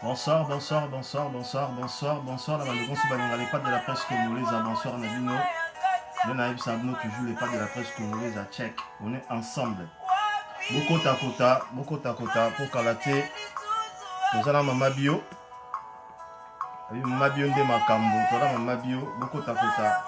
Bonsoir, bonsoir, bonsoir, bonsoir, bonsoir, bonsoir. La Maldegon Soubaninga, les pattes de la presse congolaise. Bonsoir, Nabino. Le Naïb Sabno, toujours les pattes de la presse congolaise à Tchèque. On est ensemble. Beaucoup takota, pour Kalaté. Nous allons Mama Bio. Mama Bio de Makambo. Nous allons Mama Bio. Beaucoup takota.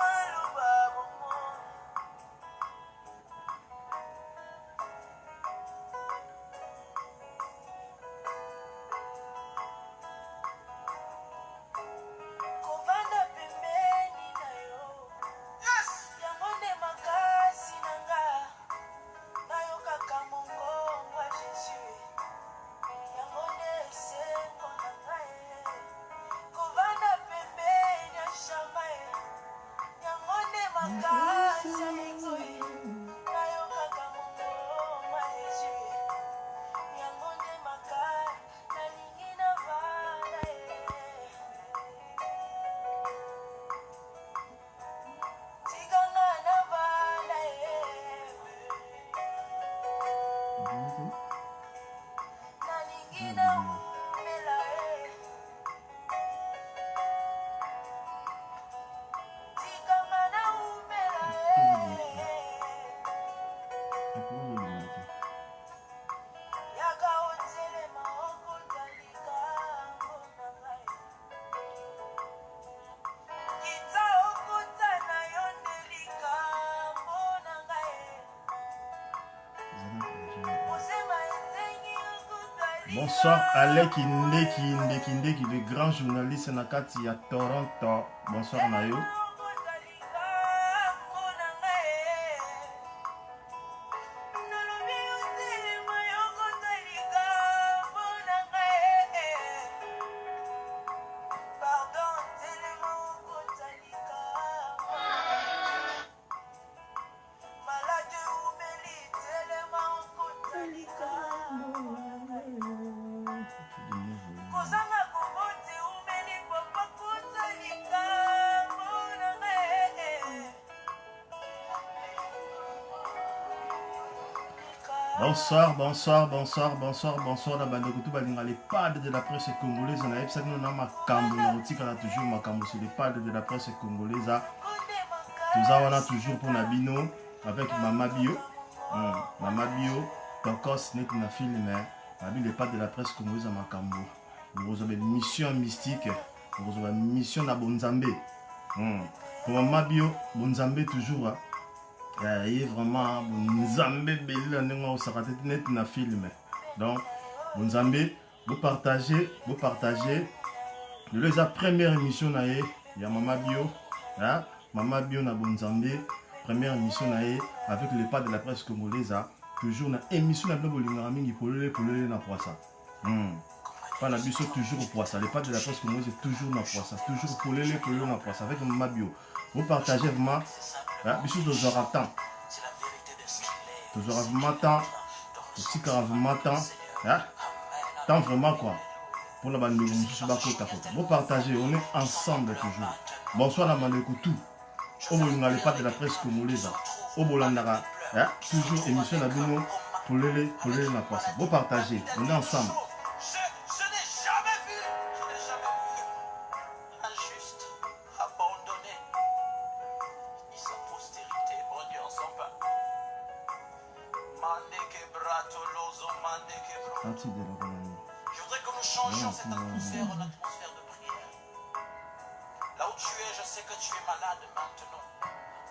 Bonsoir Alec Indeki, le grand journaliste Nakati à Toronto. Bonsoir Nayo. Bonsoir, la bande de les pads de la presse congolaise. On a eu ça, nous avons toujours Makambo sur les pads de la presse congolaise. Nous avons toujours pour Nabino avec Mama Bio. Mama Bio, Tokos n'est qu'une film, mais les pads de la presse congolaise à Makambo. Vous avez une mission mystique, vous avez une mission à Bonzambé. Pour Mama Bio, Bonzambé toujours. Il y a vraiment Bonzambé belé on s'arrête net na film. Donc Bonzambé vous partagez la première émission na il y a Mama Bio Mama Bio na Bonzambé première émission na avec les pas de la presse congolaise toujours na émission na bolinga mingi polele na poisa Pas na biso toujours au poisson. Les pâtes de la presse congolaise c'est toujours na poisson. Toujours pour les na poisson avec ma bio. Vous partagez vraiment. Biso de Zoratan. Toujours vraiment temps. Aussi vraiment temps. Tant vraiment quoi. Pour la bande de vous partagez. On est ensemble toujours. Bonsoir la Manekoutou. Au Bolinga les pâtes de la presse congolaise. Au Bolandara. Toujours émission à Bino. Pour les na poisson. Vous partagez. On est ensemble. Je voudrais que nous changions cette atmosphère en atmosphère de prière. Là où tu es, je sais que tu es malade maintenant.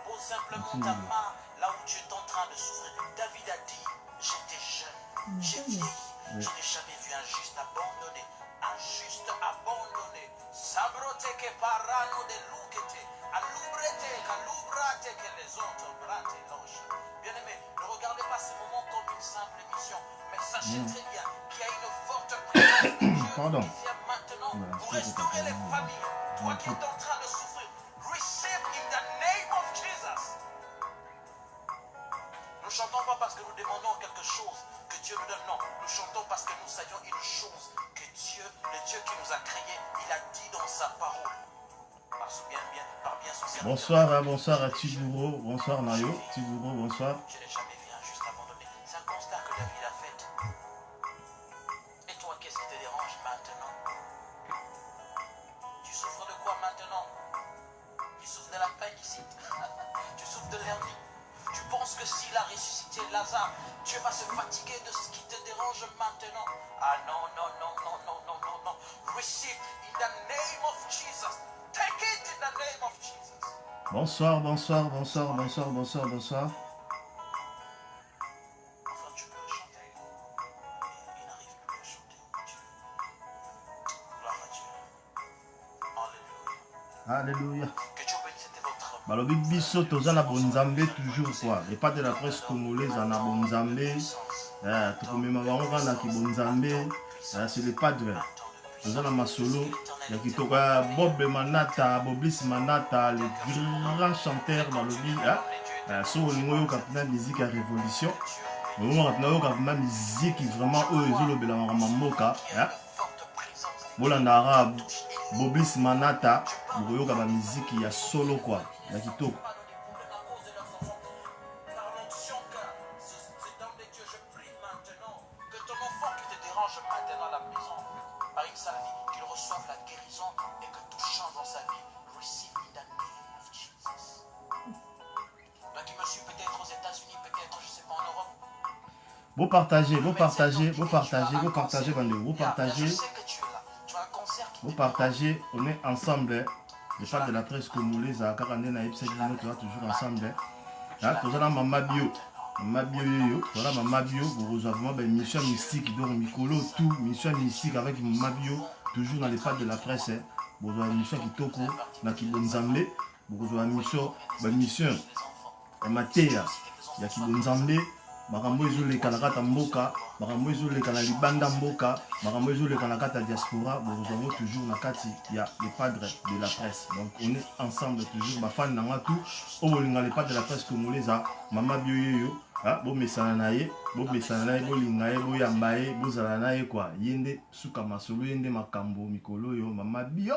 Pose simplement ta main là où tu es en train de souffrir. David a dit, j'étais jeune, j'ai vieilli, je n'ai jamais vu un juste abandonné. Un juste abandonné. Sabrote que parano de loukete, alubrete, calubrate que les autres brate loge. Bien aimé, ne regardez pas ce moment comme une simple émission, mais sachez très bien qu'il y a une forte présence de Dieu qui vient maintenant pour restaurer les familles. Toi qui es en train de souffrir, receive in the name of Jesus. Nous ne chantons pas parce que nous demandons quelque chose que Dieu nous donne, non. Nous chantons parce que nous savions une chose, que Dieu, le Dieu qui nous a créés, il a dit dans sa parole. Bonsoir, bonsoir à Tibouro, bonsoir Nayo, Tibouro, bonsoir. Je n'ai jamais vu un juste abandonné. C'est un constat que David a fait. Et toi, qu'est-ce qui te dérange maintenant? Tu souffres de quoi maintenant? Tu souffres de la ici. Tu souffres de l'hernie. Tu penses que s'il a ressuscité Lazare, Dieu va se fatiguer de ce qui te dérange maintenant? Ah non, non, non, non, non, non, non, non. Receive in the name of Jesus. Take it in the name of Jesus. Bonsoir, bonsoir, bonsoir, bonsoir, bonsoir, bonsoir. Enfin, tu peux chanter. Il n'arrive plus à chanter. Gloire à Dieu. Alléluia. Alléluia. Que Dieu bénisse votre Balobi biso toza na bonzambe toujours quoi. Et pas de la presse congolaise na bonzambe. Tokomema bango kana ki bonzambe. C'est le padre. Toza na masolo. Ya kitoka Bob Manata, Boblis Manata, le grand chanteur balobi. So olingo yoka na musique à révolution. Mais on a yoka na musique vraiment oyo lobela mboka. Bolanda arabe. Boblis Manata, boyoka ba musique ya solo quoi. Ya kitoko. Vous partagez, vous partagez, vous partagez, vous partagez, vous partagez. Vous partagez, on est ensemble. Les femmes de la presse congolaise à Karandé na Epsek, nous toujours ensemble. Tout ça, Mama Bio. Mama Bio, voilà Mama Bio. Vous avez une mission mystique, donc Mikolo, tout, mission mystique avec Mama Bio, toujours dans les pattes de la presse. Vous avez une mission qui toko, na Kibonzambe. Vous avez une mission, Matéa, il y a Kibonzambe. Makambo ezoleka na kata mboka, makambo ezoleka na libanda mboka, makambo ezoleka na kata diaspora, nous avons toujours na kati ya les padres de la presse. Donc on est ensemble toujours ba fan nanga tout, o bolinga les padres de la presse congolaise, Mama Bioyo, bo mesana na ye, bo linga ye, bo yamba ye, bo zala na ye quoi. Yende suka masolo yende makambo mikolo yo Mama Bio.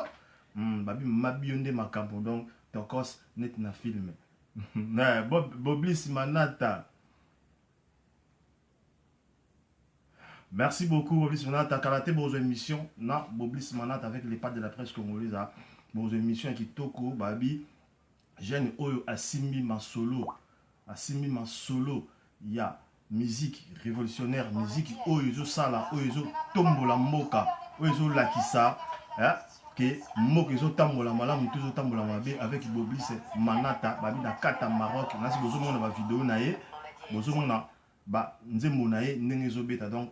Babi Mama Bio nde makambo donc tokos net na film. Na Boblis Manata. Merci beaucoup, Boblis Manat. Kalaté pour vos émissions. Non, Boblis Manat avec les pattes de la presse congolaise. Vos émissions qui toko, Babi. Jeune Oyo Asimi Masolo. Asimi Masolo. Il y a musique révolutionnaire, musique Oyo Sala, Oyo Tombola Moka, Oyo Lakisa. Que Moka Oyo Tambola Malam, toujours Tambola Mabe avec Boblis Manata. Babi na Kata Maroc. Nasi Bozo Mona vidéo nae. Bozo Mona. Donc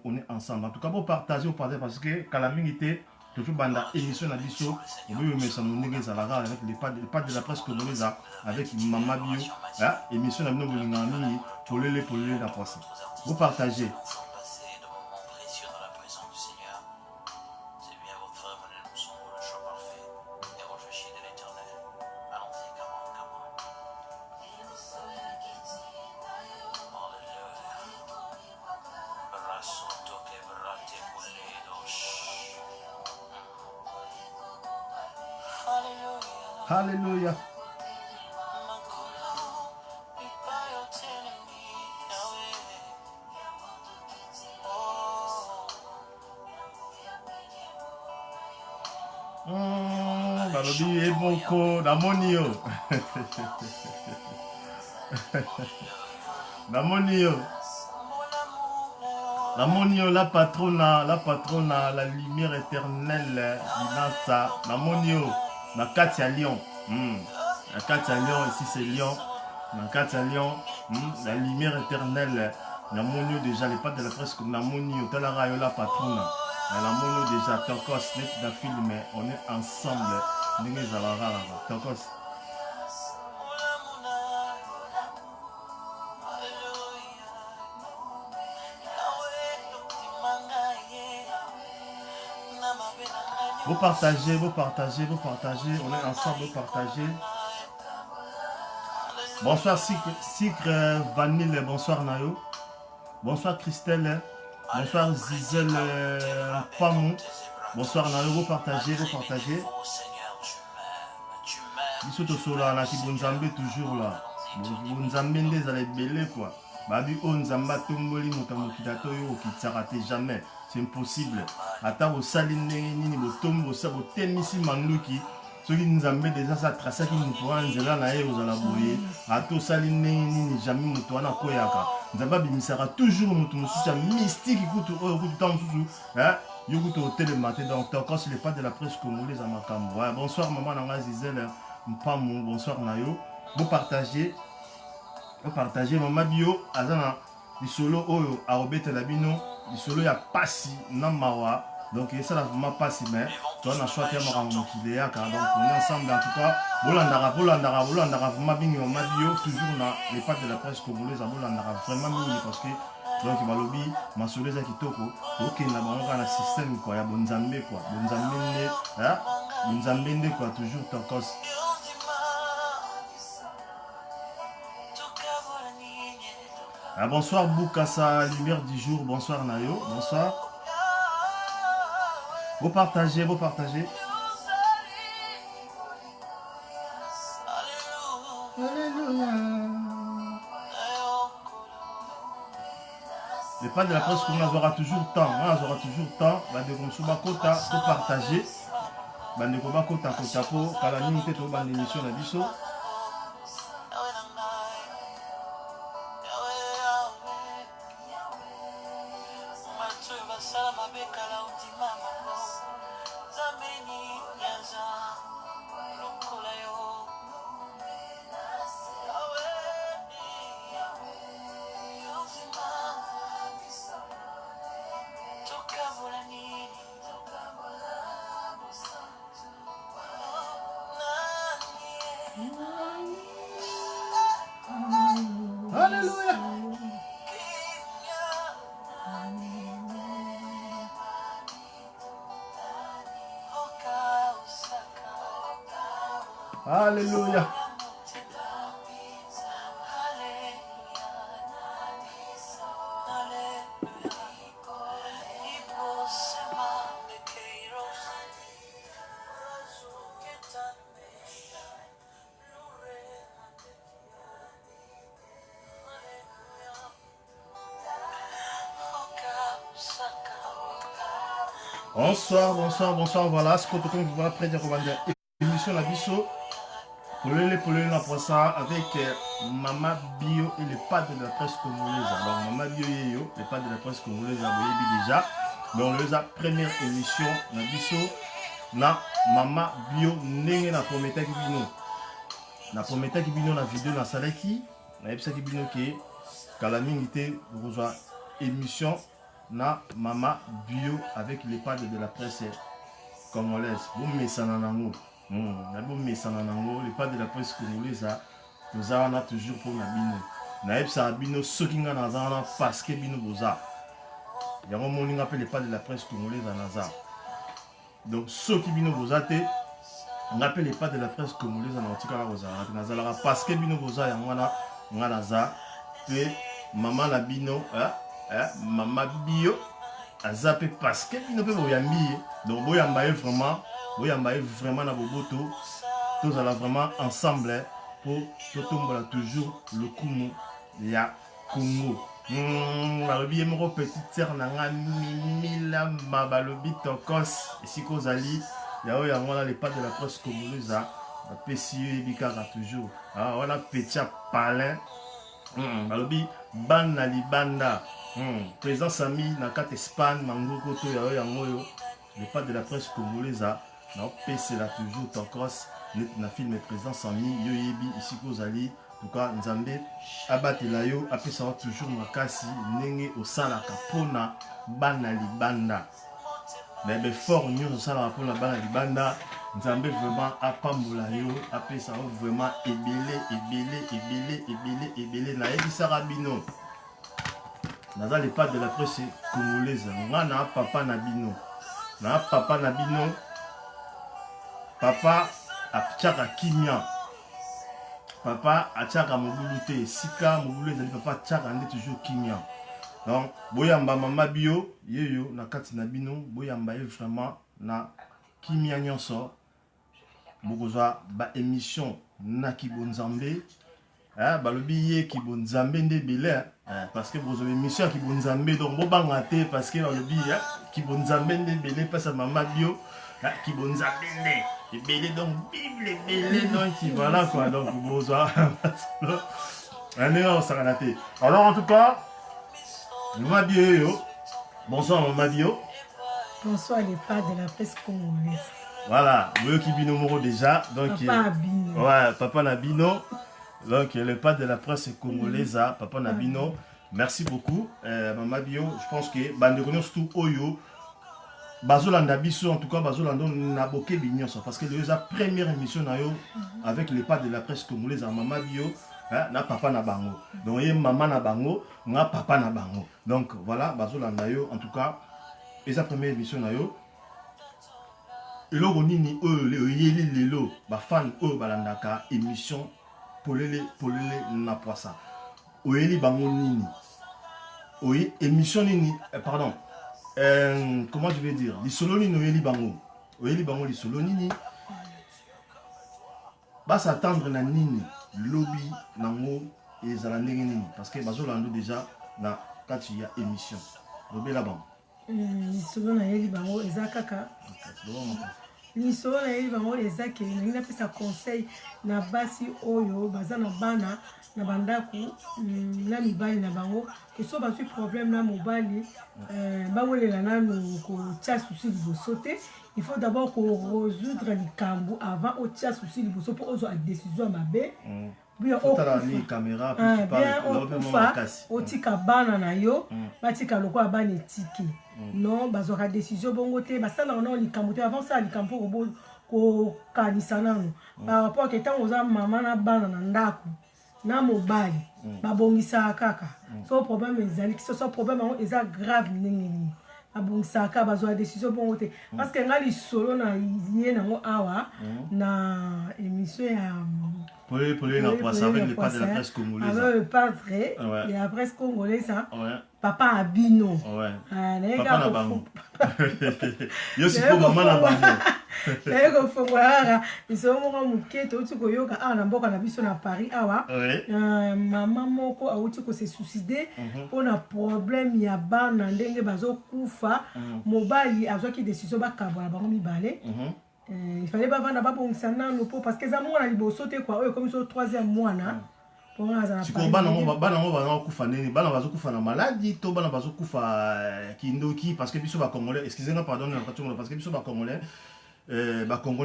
on est ensemble. En tout cas, vous partagez parce que Kalamingité, toujours banda émission à Bisso, on veut mettre ça avec les pas de la presse congolaise avec Mama Bio, émission à nous pour les la presse. Vous partagez. Alléluia. Balobi eboko namoni yo. Namoni yo. Namoni yo la patrona, la lumière éternelle, Linasa. Namoni yo, na kati ya Lyon. Na kati ya Lyon, ici c'est Lyon. Na kati ya Lyon, la lumière éternelle. Namoni yo déjà, les pattes de la presse, namoni yo, talara yo la patrona. Namoni yo déjà, Tokos, net d'un film, on est ensemble. Ninge zalara, Tokos. Vous partagez, on est ensemble, vous partagez. Bonsoir Sucre Vanille, bonsoir Nayo. Bonsoir Christelle, bonsoir Zizel Pamou. Bonsoir Nayo, vous partagez. Bisoto Sola, na Kibonzambe toujours là. Bonzambe des allez belé quoi. Babi Onzamba Tomboli Motamokitato yo Kitsarate jamais. C'est impossible. Ata bo saline nini bo tombo sa bo temisi manduki. Soki Nzambe déjà ça tracé qui mutu anzela na ye ozala boye. Ato saline nini jamais mutu wana koyaka. Nzamba bimisara toujours mutu mususa mystique kutu kutu tant mususu. Yo kutu hôtel matin donc quand c'est les pas de la presse congolaise à Makambo. Ouais, bonsoir maman Nanga Zizel Mpamou, bonsoir Nayo. Vous partagez Maman Bio azana lisolo oyo aobeta la bino lisolo ya pasi na mawa donc ça la vraiment pasi mais toi na choix ya makambo kileaka donc on est ensemble en tout cas bolandara vraiment bingi Maman Bio toujours na les pattes de la presse congolaise bolandara vraiment mingi parce que donc balobi masolo za kitoko OK na bango na système quoi ya bonzambe quoi bonzambe quoi toujours Tokos. Ah, bonsoir Boukassa, lumière du jour, bonsoir Nayo, bonsoir. Vous partagez. Alléluia. Les pas de la presse qu'on aura toujours temps, de Konsuba Kota, pour partager. De Koba Kota Kota pour Kalani Teto Ban l'émission na biso. Alléluia. Bonsoir, voilà ce qu'on va après dire émission la biso. Pour le la ça avec Maman Bio et les pattes de la presse congolaise. Donc Maman Bio et les pattes de la presse congolaise déjà. Donc la première émission na biso na Maman Bio nenge na prometa ki bino. Na prometa ki bino na vidéo na salaki na epsa ki bino ke kala mingi rejoint émission na Maman Bio avec les pattes de la presse congolaise. Vous mesana nango. Les pas de la presse congolaise, nous avons toujours pour la bino. Naïbsa bino, ceux qui n'ont pas parce que bino boza. Il y a un moment où on appelle les pas de la presse congolaise à Nazar. Donc ceux qui bino boza, on appelle les pas de la presse congolaise à Nazar. Parce que bino boza, il y a un Nazar. Et maman la bino, maman bio, a zappé parce que bino peut boyambi. Donc boyambaye vraiment. Boyambaye vraiment na boboto tous allons vraiment ensemble pour tomber toujours le Kumu ya Congo. Balobi moko petite sœur nanga Mimila Mabalobi Tokos ici kozali yao yango là les pas de la presse congolaise PCE bikara toujours voilà petit palin balobi bana libanda président Sami na kat Espagne mangoko to yao yango yo les pas de la presse congolaise na PC là toujours Tokos na film président Sami yo yebi ici kozali. En tout cas, Nzambe abatela yo apesa toujours makasi ndenge osalaka pona bana libanda. Mais fort nyonso osalaka pona bana libanda, Nzambe vraiment apambola yo apesa vraiment ebele na yebisaka bino. Naza les pas de la presse congolaise. Nga na papa na bino. Na papa na bino. Papa apchaka kimia. Papa achaka mobulu te sika mobulu ezali papa achaka nde toujours kimia. Donc boyamba mama bio yeyo na kati na bino boyamba ye vraiment na kimia nyonso bokozwa ba émission na kibonzambe balobi ye kibonzambe nde bele parce que bokozwa émission ya kibonzambe donc bobanga te parce que balobi kibonzambe nde bele pasa mama bio kibonzambe nde ebele donc bible ebele donc voilà quoi donc bonsoir alors en tout cas Maman Bio bonsoir Maman Bio bonsoir les pas de la presse congolaise voilà Boyo Kibino Moro déjà donc papa Abino ouais papa Nabino donc les pas de la presse congolaise papa Nabino merci beaucoup Maman Bio je pense que bande connaît tout Oyo Bazolanda biso en tout cas Bazolanda naboke binyonso parce que la première émission na yo avec les pas de la presse congolaise à Mama Bio na papa na bango donc ye maman na bango na papa na bango donc voilà Bazolanda yo en tout cas et sa première émission na yo eloko nini oyo yeli lelo ba fan oyo balandaka émission polele na poisa oyeli bango nini oyi émission nini pardon comment je vais dire les soloni no yeli bango oyeli bango les soloni bas s'attendre na nini lobby nango et zalandenge nini parce que bazolando déjà na quand il y a émission lobby là bango les soloni yeli bango ezakaka lisolo na yeli bango ezake na pesa conseil na basi oyo baza na bana na bandaku na mibali na bango que so ba problème na mobali bawelela nanu ko tia souci liboso te il faut d'abord ko résoudre likambo avant o tia souci liboso pour ozo a décision mabe bien okutala ni caméra puis tu parles otika bana na yo batika lokwa bana etiki non bazoka décision bongo te basala na likambo te avant ça likambo ko kanisa nanu par rapport que tant oza mama na bana na ndaku na mobali babongisa kaka so problème ezali que ce problème eza grave nini babongisa kaka bazwa décision bongo te parce que ngali solo na ye nango awa na émission ya pour la poisse avec les pas de la presse congolaise avec le padre et la presse congolaise papa Abino papa na bango yo siko mama na bango naye kofongola biso moko moke touti koyoka awa na mboka na biso na Paris awa mama moko awuti kose suicide mpona problème ya bana ndenge bazokufa mobali azwaki décision bakabola bango mibale il fallait bavanda babongisa nano po parce que eza mwana liboso te kwa oyo komi so 3e mwana sikoyo bana ngo bazokufa nini bana bazokufa na maladie to bana bazokufa kindoki parce que biso bacongolais excusez-moi pardon parce que biso bacongolais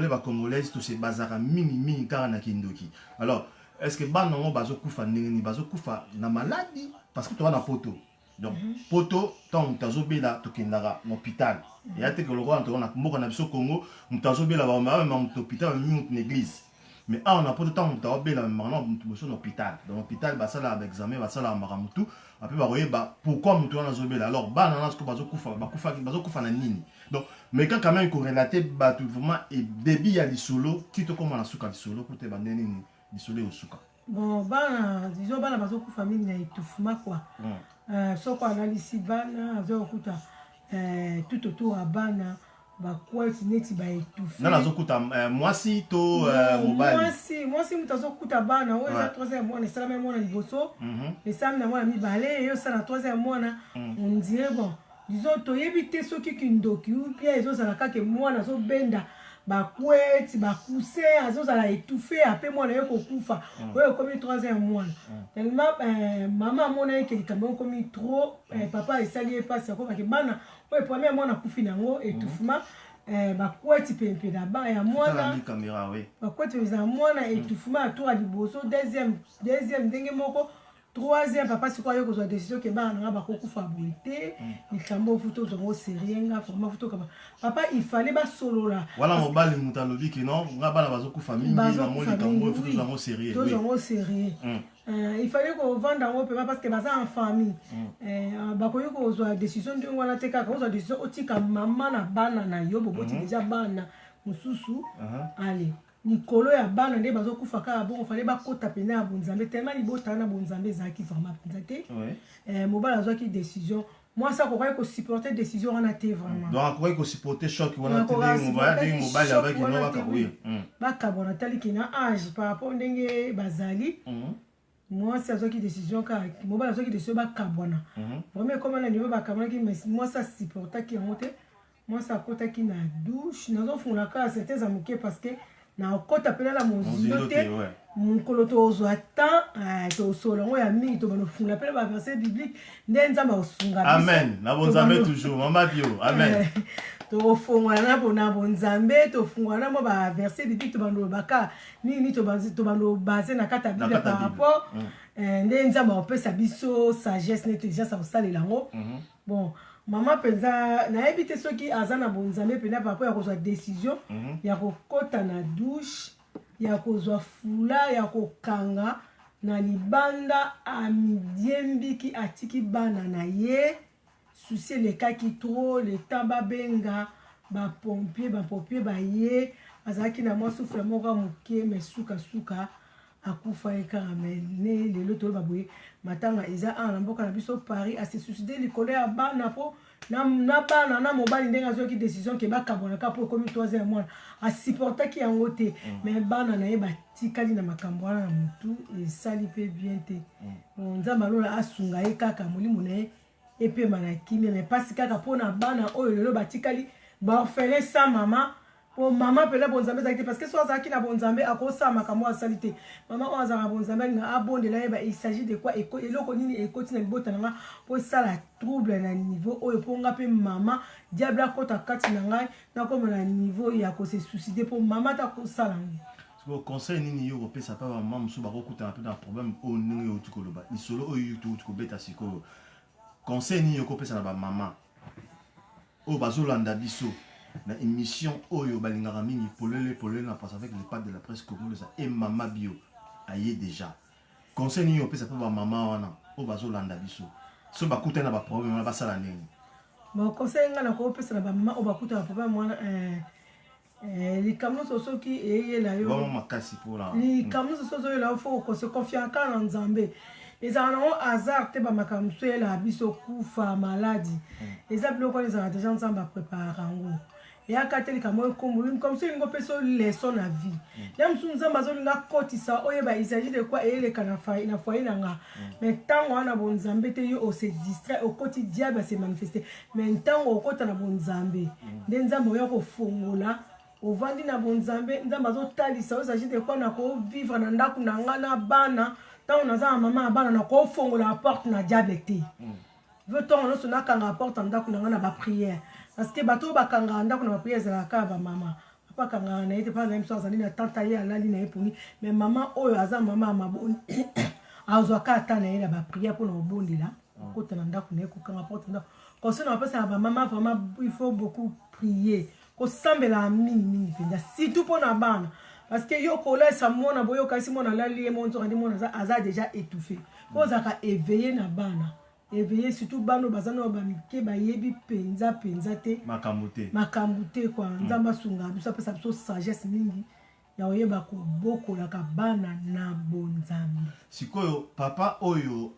bacongolaises tous ces bazara mingi kaka na kindoki alors est-ce que bana ngo bazokufa nini bazokufa na maladie parce que to na poto donc poto tant mutazobela tokendaka na hôpital ya te que le roi na mboka na biso Congo mutazobela ba même hôpital même une église mais on a pas de temps mutazobela maintenant mutu na hôpital dans hôpital basala avec examen basala maramutu après ba royeba pourquoi mutu na zobela alors bana na ce bazokufa na nini donc mais quand même ko relater ba tout vraiment et débit ya lisolo kito comme na suka lisolo pour te bande nini lisolo au suka bon bana disons bana bazokufa mingi na étouffement quoi soko analysi bana azokuta tout autour à bana bakwati neti baétouffe nana azokuta mwasi to mobali mwasi mutu azokuta bana oyo eza 3e mwana esalami mwana liboso esalami na mwana mibale eyo esala na 3e mwana ondire bon disons toyebi te soki kindoki upia ezozala kaka mwana azobenda bakweti bakuse azozala étouffé ape mwana ye kokufa oyo ekomi 3e mwana tellement mama amona yeke likambo ekomi trop papa esali ye mpasi akobaki bana oyo premier mwana akufi nango étouffement bakweti pempe na ba ya mwana bakweti eza ya mwana étouffement ya tour ya liboso deuxième ndenge moko 3e papa sikoyo ayo kozwa décision ke bana nanga bakokufa boye te likambo ofuta ozwango serienga forma futa okaba papa ifale basolola wala mobali moto alobi ke non nga bana bazokufa mingi na mo likambo ofuta ozwango sérieux tozwango sérieux ifale kovanda yango mpenza parce que baza en famille bakoki kozwa décision ndenge wana te kaka ozwa décision otika mama na bana na yo boboti deja bana mosusu ale likolo ya bana nde bazokufa kaka bongo fale bakota pena ya bonzambe tellement libotana na bonzambe ezalaki vraiment mpenza te mobali azwaki décision mwasi akokaki kosupporte décision wana te vraiment donc akokaki kosupporte choc wana te ndenge mobali avaki no bakaboya bakabwana taliki na age par rapport ndenge bazali mwasi azwaki décision kaka mobali azwaki décision bakabwana vraiment ekoma na niveau bakabwanaki mais mwasi asupportaki yango te mwasi akotaki na douche nazofungola kaka certain za moke parce que na okota pena na mozindo te mokolo tozwa temps tosola yango ya mingi tobanofungola pena baverset biblique nde nzambe akosunga biso amen na bonzambe toujours mama bio amen tofungola na bonzambe tofungola na mwa baverset biblique tobanolobaka nini tobanobaze na kati ya bible par rapport nde nzambe akopesa biso sagesse na intelligence akosalela yango bon mama penza nayebi te soki aza na bonzambe pena par rapport ya kozwa décision ya kokota na douche ya kozwa fula ya kokanga na libanda amidiembiki atiki bana na ye susi elekaki trop le temps babenga bapompier baye azalaki na mwa sufle moko moke me sukasuka akufa ye kaka me ne lelo toloba boye matanga eza ana mboka na biso Paris asesuicide likolo ya bana po na bana na mobali ndenge azwaki décision ke bakabwanaka po ekomi 3e mwana asupportaki yango te me bana na ye batikali na makambo wana na motu esali mpe bien te nzambe alola asunga ye kaka molimo na ye epema na kimia me mpasi kaka mpona bana oyo lelo batikali baorphelin sa mama po mama pela bonzambe ezalaki te parce que so azalaki na bonzambe akosala makambo asali te mama oyo azalaka bonzambe alinga abondela yeba il s'agit de quoi eloko nini ekoti na libota na nga po esala trouble na niveau oyo mpo nga mpe mama diable akota kati na ngai nakoma na niveau ya kose suicide po mama ta kosala ngo conseil nini yo kopesa pa bamama mosusu bakokutana mpe na problème oyo ndenge outi koloba lisolo oyo outi kobeta sikoyo conseil nini yo kopesa na bamama oyo bazolanda biso na émission oyo balingaka mingi polele na passe avec les pattes de la presse congolaise et mama bio aye déjà conseil nini opesa pe ba mama wana o bazolanda biso so bakutana ba problème wana basala nini bon conseil nga na ko opesa na ba mama o bakutana ba problème wana likambo soki eyela yo vraiment makasi pour la likambo soso yo la faut ko se confier na Nzambe ezala nango hasard te bamakambo so eyela biso kufa maladie eza biloko wana ezala déjà Nzambe aprépare yango eyaka te likambo ekomboluni comme so elingo mpe so leson na vie ya mosusu Nzambe azolinga kotisa oyeba il s'agit de quoi eyeleka na foyer na nga mais ntango wana bonzambe te yo ose distrait okoti diable ase manifeste mais ntango okota na bonzambe nde Nzambe oya kofongola ovandi na bonzambe Nzambe azotalisa il s'agit de quoi na kovivre na ndako na nga na bana ntango naza na mama ya bana na kofongola porte na diable te ve ntongo nyonso nakanga porte na ndako na nga na baprière parce que bato bakanga ndako na baprière ezalaka bamama papa kanga na ye te mpa na ye mosu azali na tanta ye alali na ye poni mais mama oyo aza mama ya maboni azwaka ata na ye na baprière mpona kobondela okota na ndako na ye kokanga porte ndako conseil na bapesa na bamama vraiment il faut beaucoup prier kosambela mingi mpenza surtout mpona bana parce que yo kolesa mwana boye okasi mwana alali ye monzoka ndi mwana aza déjà étouffé po ozalaka éveillé na bana éveillé surtout bano bazana bamike bayebi penza te makambo te kwa Nzambe asunga biso apesa biso sagesse mingi ya oyeba kobokolaka bana na bonzambe sikoyo papa oyo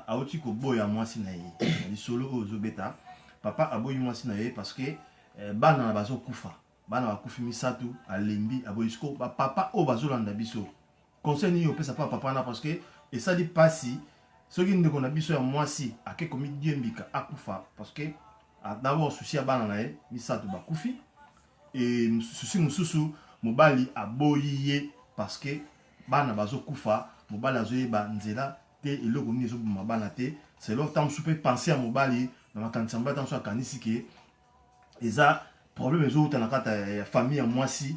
auti koboya mwasi na ye lisolo oyo ozobeta papa aboyi mwasi na ye parce que bana na bazo kufa bana bakufi misato alembi aboyisiko papa o bazolanda biso conseil ni opesa pa papa na parce que esali pasi soki ndeko na biso ya mwasi ake komi diembika akufa parce que d'abord souci ya bana na ye misato bakufi et souci mosusu mobali aboyi ye parce que bana bazokufa mobali azoyeba nzela te eloko nini ezoboma bana te c'est long temps soupe penser à mobali na makanisa mobali tanso akanisi ke eza problème ezouta na kata ya famille ya mwasi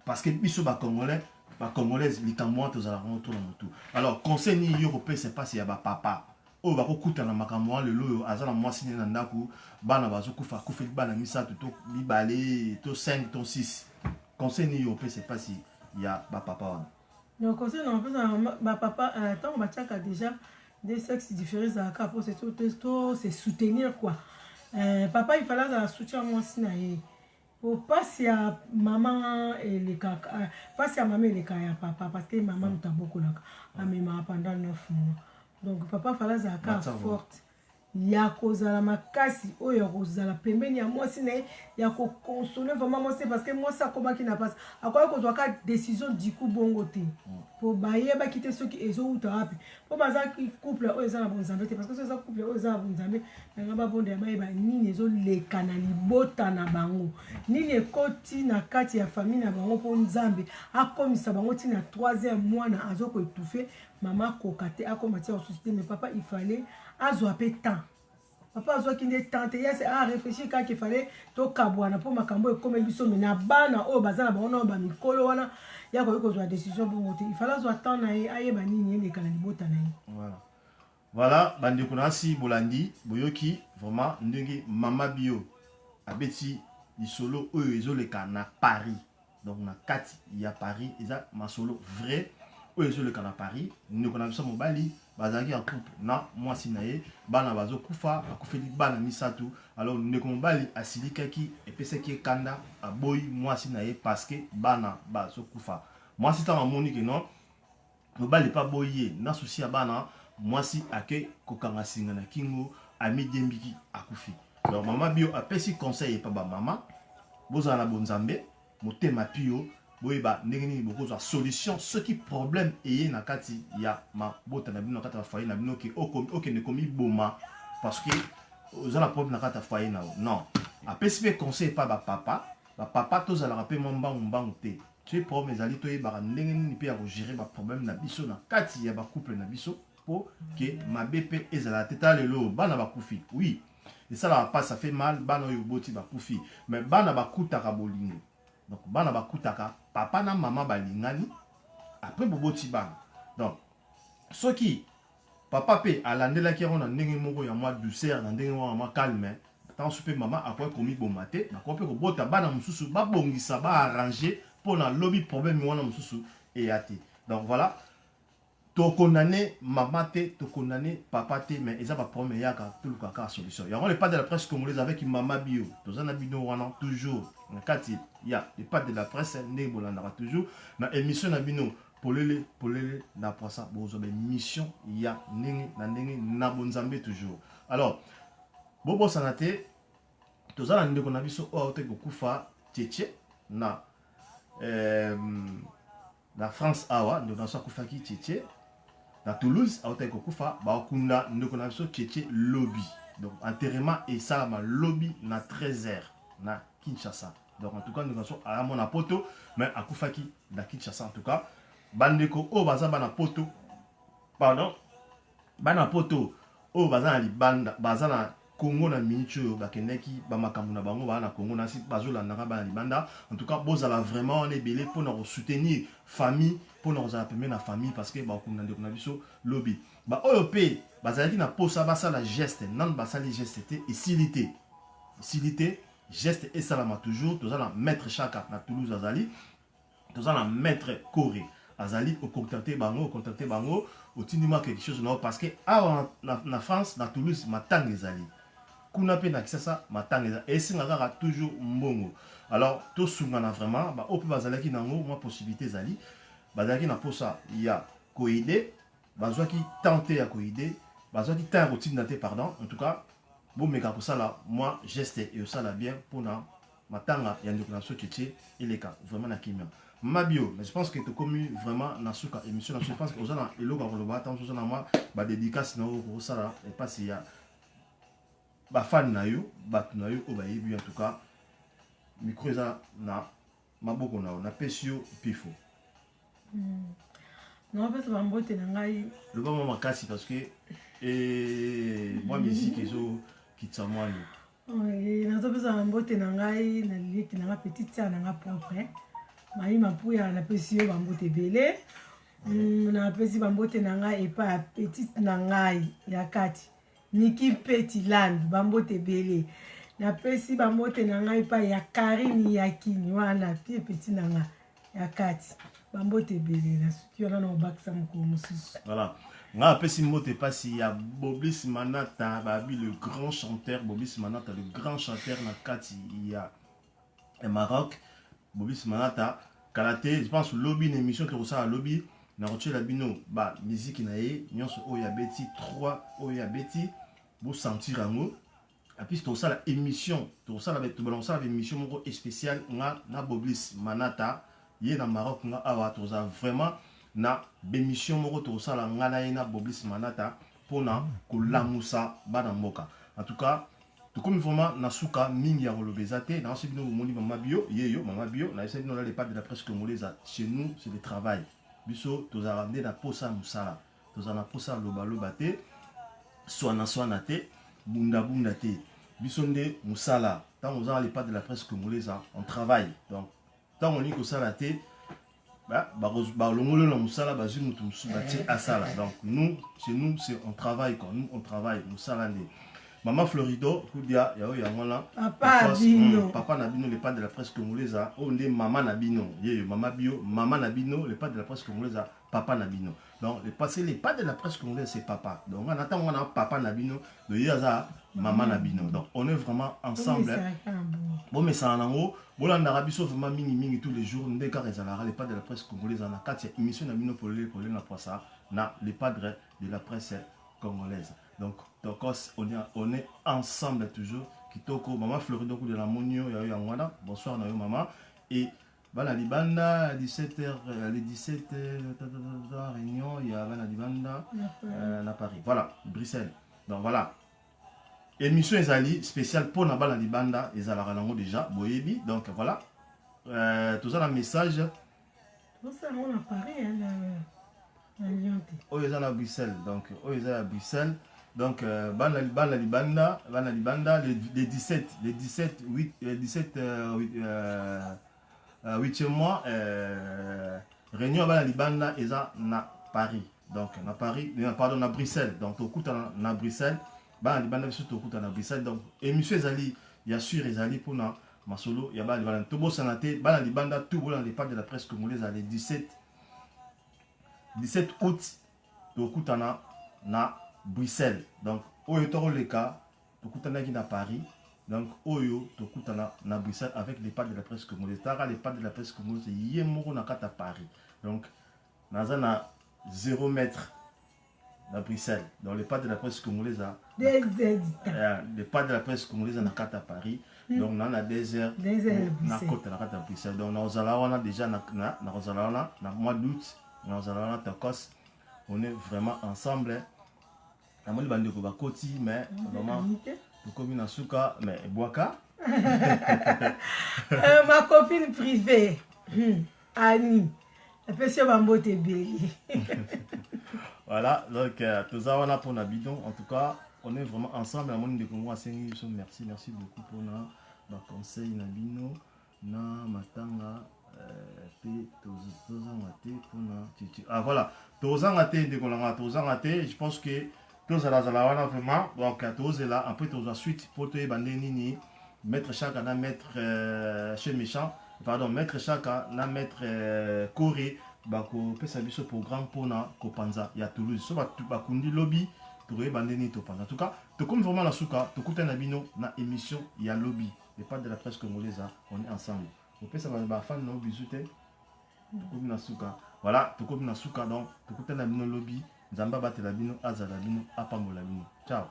parce que biso bacongolais bacongolaise likambo wana tozalaka moto na motu alors conseil nini yo kopesa mpasi ya bapapa oyo bakokutana makambo wana lelo oyo aza na mwasi nini na ndako bana bazokufa akufeli bana misato to mibale to 5 to 6 conseil nini yo kopesa mpasi ya bapapa wana donc conseil na mapesa bapapa ntango batiaka déjà des sexes différents ezalaka po se soutenir quoi papa il fallait azala soutien mwasi na ye po pasi ya mama elekaka pasi ya mama eleka ya papa parce que mama moto abokolaka amemaka pendant 9 mois donc papa fallait azalaka forte ya kozala makasi oyo ya kozala pembeni ya mwasi na ye ya kokonsole vraiment mwasi parce que mwasi akomaki na pasi akoki kozwaka décision diku bongo te po bayebaki te soki ezowuta wapi po bazalaki couple oyo eza na bonzambe te parce que so eza couple oyo eza na bonzambe nanga babonda ya bayeba nini ezoleka na libota na bango nini ekoti na kati ya famille na bango mpo nzambe akomisa bango ntina 3e mwana azokoetufe mama koka te akoma tia société mais papa il fallait azwa pe temps papa azwaki nde temps te yase réfléchir kaka ifale tokabwana mpo makambo ekomeli biso me na bana oyo baza na bango na bamikolo wana ya koki kozwa décision bongo te ifale azwa temps na ye ayeba nini eleka na libota na ye voilà bandeko na asi bolandi boyoki vraiment ndenge mama bio abeti lisolo oyo ezoleka na Paris donc na kati ya Paris eza masolo vrai oyo ezoleka na Paris ndeko na biso mobali bazalaki en couple na mwasi na ye bana bazokufa akufeli bana misato alors ndeko mobali asilikaki epesaki kanda aboyi mwasi na ye parce que bana bazokufa mwasi ntango amoni ke non mobali pa boyi ye na susi ya bana mwasi ake kokanga singa na kingo amidiembiki akufi donc mama bio apesi conseil epa bamama bozala na bonzambe motema pio boyeba ndenge nini bokozwa solution soki problème eye na kati ya mabota na bino na kati ya foyer na bino okende komi boma parce que oza na problème na kati ya foyer na non apesi mpe conseil epa bapapa tozalaka mpe mwa mbangu te soki problème ezali toyebaka ndenge nini mpe ya kogere baproblème na biso na kati ya bacouple na biso mpo ke mabe mpe ezala te tala lelo bana bakufi oui esalaka pas ça fait mal bana oyo boti bakufi mais bana bakutaka bolingo donc bana bakutaka papa na mama balingani après boboti bana donc soki papa pe alandelaki yango na ndenge moko ya mwa douceur na ndenge moko ya mwa calme ntango pe mama akoki komiboma te bakoki mpe kobota bana mosusu babongisa baarrange mpo na lobi problème wana mosusu eya te donc voilà tokondane mama te tokondane papa te mais eza baproblème eyaka tolukaka solution yango le pas de la presse congolaise avec mama bio toza na bino wana toujours na kati ya le pas de la presse ndenge bolandaka toujours na émission na bino polele na poisa bozwa émission ya ndenge na bonzambe toujours alors bobosana te toza na ndeko na biso oyo te kokufa tchétché na France awa ndeko na biso akufaki tchétché na Toulouse aota kokufa bakunda ndeko na biso tchétché lobby donc enterrement esalama lobby na 13h na Kinshasa donc en tout cas ndeko na biso amona poto mais akufaki na Kinshasa en tout cas bandeko oyo baza bana poto pardon bana poto oyo baza na libanda baza na Congo na minute oyo bakendaki bamakambo na bango bana na Congo nasi bazolandaka bana libanda en tout cas bozala vraiment on ebele mpona kosoutenir famille mpona kozala pembe na famille parce que bakunda ndeko na biso lobi ba oyo mpe bazalaki na posa basala geste nanu basali geste te esili te geste esalama toujours toza na maître chaka na Toulouse azali toza na maître Corée azali ocontacter bango otindima quelque chose na parce que awa na France na Toulouse matanga ezali kuna pe na Kisasa matanga ezali esinga kaka toujours mbongo alors tosungana vraiment ba ope bazalaki nango mwa possibilité ezali bazalaki na posa ya koide bazwaki tenter ya koide bazwaki temps ya kotinda te pardon en tout cas bomeka kosala mwa geste et osala bien mpona matanga ya ndeko na soki tie eleka vraiment na kimia mabio mais je pense que tu commis vraiment na suka émission na je pense que ozana eloko ko loba tant ozana moi ba dédicace na ko sala et pas si ya ba fan na yo bat na yo o ba yebi en tout cas micro eza na maboko na pesio pifo non en fait bambote na ngai le ba mama kasi parce que moi musique ezo kitsamwani nazopesa bambote na ngai na lileki na nga petite sœur na nga propre mai mapuya napesi yo bambote ebele napesi bambote na ngai epa ya petite na ngai ya kati Niki Petiland bambote ebele napesi bambote na ngai epa ya Karine Yakini wana pie petit na nga ya kati bambote ebele nasuki wana na obakisa mokolo mosusu voilà nga apesi mbote pasi ya Boblis Manata babi le grand chanteur Boblis Manata le grand chanteur na kati ya Maroc Boblis Manata Kalate je pense lobby une émission que ça lobby na roche la bino ba musique na ye nyonso oya beti 3 oya beti bo sentir ango et puis tout ça la émission tout ça la émission moko spéciale nga na Boblis Manata ye na Maroc nga awa tout ça vraiment na bémission moko tout ça la nga na Boblis Manata pona ko lamusa bana mboka en tout cas tout comme vraiment nasuka mingi ya rolobezate dans ce bino moni mama bio yeyo mama bio na essayer de les pas de la presse congolaise chez nous c'est le travail biso tous a ramené la posa musala tous a na posa loba loba te soana te bunda te biso nde musala tant on a les pas de la presse congolaise on travaille donc tant on dit que ça la te ba longolo na musala ba zu mutu musubati asala donc nous chez nous c'est on travaille quoi nous on travaille musala nde Maman Florido, Koudia, Yao Yangona, Papa Nabino, Papa Nabino, les pas de la presse congolaise, on est Maman Nabino, Maman Bio, Maman Nabino, les pas de la presse congolaise, Papa Nabino. Donc, les pas de la presse congolaise, c'est Papa. Donc, on attend, on a Papa Nabino, le Yaza, Maman Nabino. Donc, on est vraiment ensemble. Bon, mais ça en haut, bon, en Arabie Saoudite, vraiment mini tous les jours, on est carré, les pas de la presse congolaise, on a 4 émissions Nabino pour les ça, les padres de la presse congolaise. Donc on est ensemble toujours. Kitoko, maman Florido de la Monio, Yangwana. Bonsoir, Nayo maman. Et Bala Libanda, 17h, les 17h, réunion, il y a Bala Libanda à Paris. Voilà, Bruxelles. Donc voilà. Émission Ezali, spéciale pour Nabala Libanda, et Zalarango déjà, Boyebi. Donc voilà. Tout ça, le message. Tout ça, on a Paris, Oh, ils sont à Bruxelles. Donc, oh, ils sont à Bruxelles. Donc, Bana Libanda, les 17, 8e mois, réunion Bana Libanda, ils sont à Paris. Donc, à Paris, pardon, à Bruxelles. Donc, au coup, à Bruxelles, Bana Libanda, ils sont au coup, à Bruxelles. Donc, émission Ezali, il y a sûr, Ezali pour nous, ma solo, il y a Bana Libanda. Tout beau santé, Bana Libanda, tout beau dans les pages de la presse congolaise, les 17 août, au coup, na Bruxelles. Donc, Oyo Toro Leka, Tokutana qui na Paris. Donc, Oyo Tokutana na Bruxelles avec les pattes de la presse congolaise. Tara les pattes de la presse congolaise, Yemoro na Kata Paris. Donc, Nazana 0 mètre na Bruxelles. Donc, les pattes de la presse congolaise, les pattes de la presse congolaise na Kata Paris. Donc, on a des heures na côte na Kata Bruxelles. Donc, on a déjà na mois d'août, on a Tokos. On est vraiment ensemble. Amoni bandeko bakoti mais vraiment comme na suka mais boaka ma copine privée Annie la personne bambote beli. Voilà donc tous ça on a pour na bidon en tout cas on est vraiment ensemble amoni ndeko moi sengi merci beaucoup pour na conseil na bino na matanga pe tozanga te pour na titi ah voilà tozanga te ndeko langa tozanga te je pense que tous à la vraiment donc tous là après tous ensuite pour te nini mettre chacun à mettre chez méchant pardon mettre chacun à mettre Corée bako pesa biso programme pour na Kopanza ya Toulouse so ba kundi lobby pour bandeni to panza en tout cas to comme vraiment la souka to kuta na bino na émission ya lobby les pas de la presse congolaise on est ensemble on pesa ba fan no bisouté comme na souka voilà to comme na souka donc to kuta na bino lobby Zamba Batelabino, Azalabino, Apamolabino. Ciao.